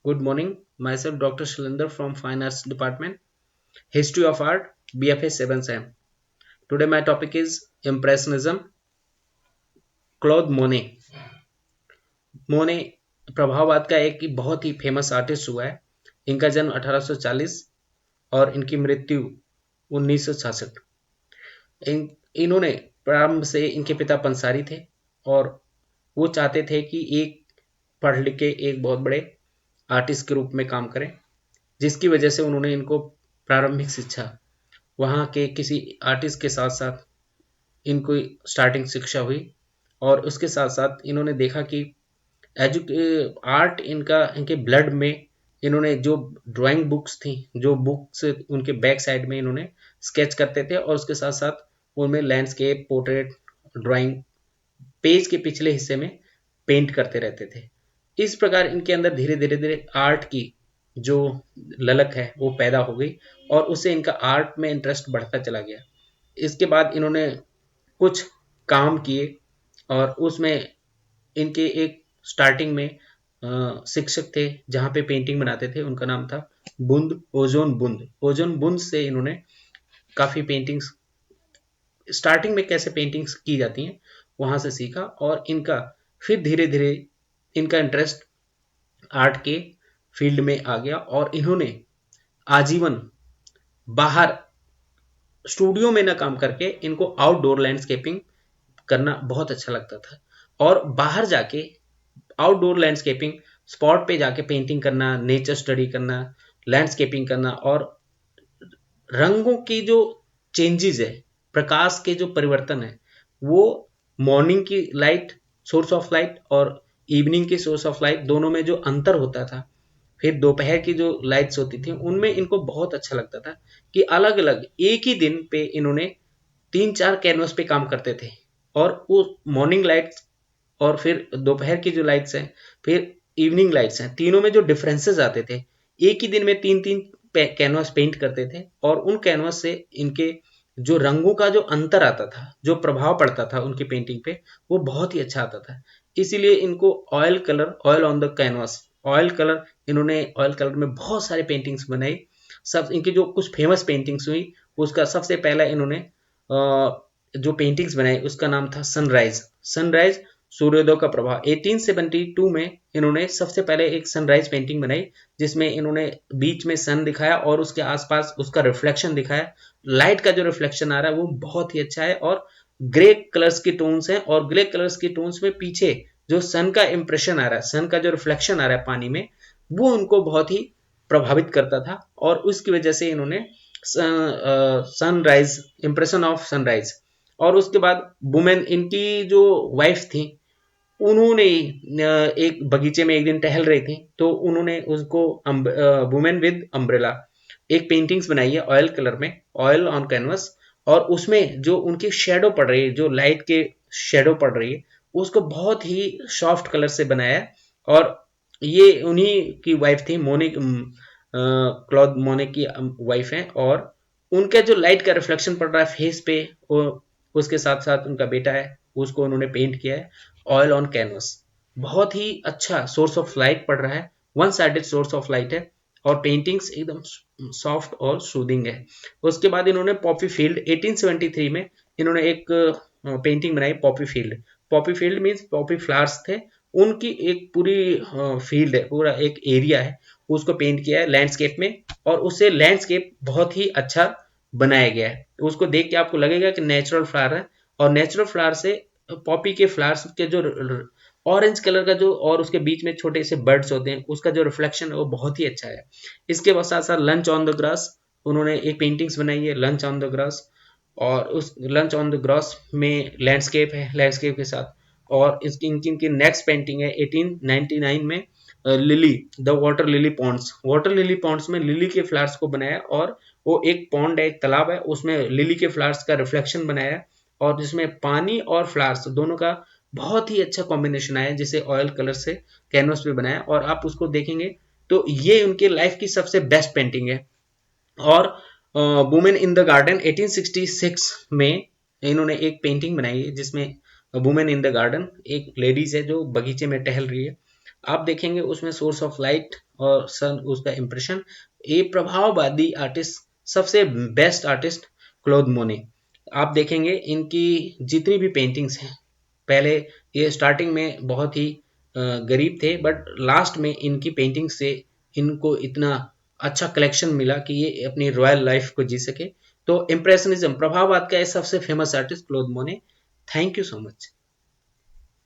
Good morning. Myself Dr. Shalinder from Fine Arts Department. History of Art, BFA 7 Sem. Today my topic is Impressionism. Claude मोने। मोने प्रभाववाद का एक बहुत ही famous artist हुआ है। इनका जन्म 1840 और इनकी मृत्यु 1966। इन्होंने प्रारंभ से इनके पिता पंसारी थे और वो चाहते थे कि एक पढ़ लिख के एक बहुत बड़े आर्टिस्ट के रूप में काम करें, जिसकी वजह से उन्होंने इनको प्रारंभिक शिक्षा वहाँ के किसी आर्टिस्ट के साथ साथ इनको स्टार्टिंग शिक्षा हुई। और उसके साथ साथ इन्होंने देखा कि आर्ट इनका इनके ब्लड में, इन्होंने जो ड्राइंग बुक्स थी, जो बुक्स उनके बैक साइड में इन्होंने स्केच करते थे और उसके साथ साथ उनमें लैंडस्केप, पोर्ट्रेट, ड्राइंग पेज के पिछले हिस्से में पेंट करते रहते थे। इस प्रकार इनके अंदर धीरे धीरे धीरे आर्ट की जो ललक है वो पैदा हो गई और उससे इनका आर्ट में इंटरेस्ट बढ़ता चला गया। इसके बाद इन्होंने कुछ काम किए और उसमें इनके एक स्टार्टिंग में शिक्षक थे जहाँ पे पेंटिंग बनाते थे, उनका नाम था बुंद, ओजोन बुंद। ओजोन बुंद से इन्होंने काफ़ी पेंटिंग्स, स्टार्टिंग में कैसे पेंटिंग्स की जाती हैं वहाँ से सीखा और इनका फिर धीरे धीरे इनका इंटरेस्ट आर्ट के फील्ड में आ गया और इन्होंने आजीवन बाहर स्टूडियो में ना काम करके इनको आउटडोर लैंडस्केपिंग करना बहुत अच्छा लगता था और बाहर जाके आउटडोर लैंडस्केपिंग स्पॉट पे जाके पेंटिंग करना, नेचर स्टडी करना, लैंडस्केपिंग करना और रंगों की जो चेंजेस है, प्रकाश के जो परिवर्तन है, वो मॉर्निंग की लाइट, सोर्स ऑफ लाइट और इवनिंग की सोर्स ऑफ लाइट, दोनों में जो अंतर होता था, फिर दोपहर की जो लाइट्स होती थी उनमें इनको बहुत अच्छा लगता था कि अलग अलग एक ही दिन पे इन्होंने 3-4 कैनवस पे काम करते थे और वो मॉर्निंग लाइट्स और फिर दोपहर की जो लाइट्स हैं, फिर इवनिंग लाइट्स हैं, तीनों में जो डिफरेंसेस आते थे, एक ही दिन में 3-3 कैनवस पेंट करते थे और उन कैनवस से इनके जो रंगों का जो अंतर आता था, जो प्रभाव पड़ता था उनकी पेंटिंग पे, वो बहुत ही अच्छा आता था। इसीलिए इनको oil colour, oil on the canvas, oil colour, इन्होंने ऑयल कलर में बहुत सारे पेंटिंग्स बनाई। सब इनकी जो कुछ फेमस पेंटिंग्स हुई, उसका सबसे पहला इन्होंने जो पेंटिंग्स बनाई उसका नाम था सनराइज। सनराइज, सूर्योदय का प्रभाव। 1872 में इन्होंने सबसे पहले एक सनराइज पेंटिंग बनाई जिसमें इन्होंने बीच में सन दिखाया और उसके आसपास उसका रिफ्लेक्शन दिखाया। लाइट का जो रिफ्लेक्शन आ रहा है वो बहुत ही अच्छा है और ग्रे कलर्स की टोन्स हैं और ग्रे कलर्स की टोन्स में पीछे जो सन का इंप्रेशन आ रहा है, सन का जो रिफ्लेक्शन आ रहा है पानी में, वो उनको बहुत ही प्रभावित करता था और उसकी वजह से इन्होंने सनराइज, इंप्रेशन ऑफ सनराइज। और उसके बाद वुमेन, इनकी जो वाइफ थी, उन्होंने एक बगीचे में एक दिन टहल रही थी तो उन्होंने उसको वुमेन विद अम्ब्रेला एक पेंटिंग्स बनाई है ऑयल कलर में, ऑयल ऑन कैनवस, और उसमें जो उनकी शेडो पड़ रही है, जो लाइट के शेडो पड़ रही है, उसको बहुत ही सॉफ्ट कलर से बनाया है। और ये उन्हीं की वाइफ थी, मोने, क्लॉद मोने की वाइफ है और उनका जो लाइट का रिफ्लेक्शन पड़ रहा है फेस पे, उसके साथ साथ उनका बेटा है, उसको उन्होंने पेंट किया है ऑयल ऑन कैनवस। बहुत ही अच्छा सोर्स ऑफ लाइट पड़ रहा है, one sided source of light है और पेंटिंग्स एकदम सॉफ्ट और सूदिंग है। उसके बाद इन्होंने पॉपी फील्ड 1873 में इन्होंने एक पेंटिंग बनाई, Poppy field. Poppy field means Poppy flowers थे, उनकी एक पूरी फील्ड है, पूरा एक एरिया है, उसको पेंट किया है लैंडस्केप में और उससे लैंडस्केप बहुत ही अच्छा बनाया गया है। उसको देख के आपको लगेगा कि नेचुरल फ्लावर है और नेचुरल फ्लावर से पॉपी के फ्लावर्स के जो ऑरेंज कलर का जो और उसके बीच में छोटे से बर्ड्स होते हैं, उसका जो रिफ्लेक्शन है वो बहुत ही अच्छा है। इसके बाद साथ साथ लंच ऑन द ग्रास, उन्होंने एक पेंटिंग्स बनाई है लंच ऑन द ग्रास और उस लंच ऑन द ग्रास में लैंडस्केप है, लैंडस्केप के साथ। और इसकी इनकी इनकी नेक्स्ट पेंटिंग है 1899 में lily, the water lily ponds. Water lily ponds में लिली के फ्लावर्स को बनाया और वो एक पॉन्ड है, एक तालाब है, उसमें लिली के फ्लावर्स का रिफ्लेक्शन बनाया है और जिसमें पानी और फ्लावर्स दोनों का बहुत ही अच्छा कॉम्बिनेशन आया जिसे ऑयल कलर से कैनवस पे बनाया और आप उसको देखेंगे तो ये उनके लाइफ की सबसे बेस्ट पेंटिंग है। और वुमेन इन द गार्डन 1866 में इन्होंने एक पेंटिंग बनाई है जिसमें वुमेन इन द गार्डन, एक लेडीज है जो बगीचे में टहल रही है आप देखेंगे उसमें सोर्स ऑफ लाइट और सन, उसका इंप्रेशन। ये प्रभाववादी आर्टिस्ट, सबसे बेस्ट आर्टिस्ट क्लोद मोने। आप देखेंगे इनकी जितनी भी पेंटिंग्स हैं, पहले ये स्टार्टिंग में बहुत ही गरीब थे, बट लास्ट में इनकी पेंटिंग से इनको इतना अच्छा कलेक्शन मिला कि ये अपनी रॉयल लाइफ को जी सके। तो इम्प्रेशनिज्म, प्रभाववाद का सबसे फेमस आर्टिस्ट क्लोद मोने। Thank you so much.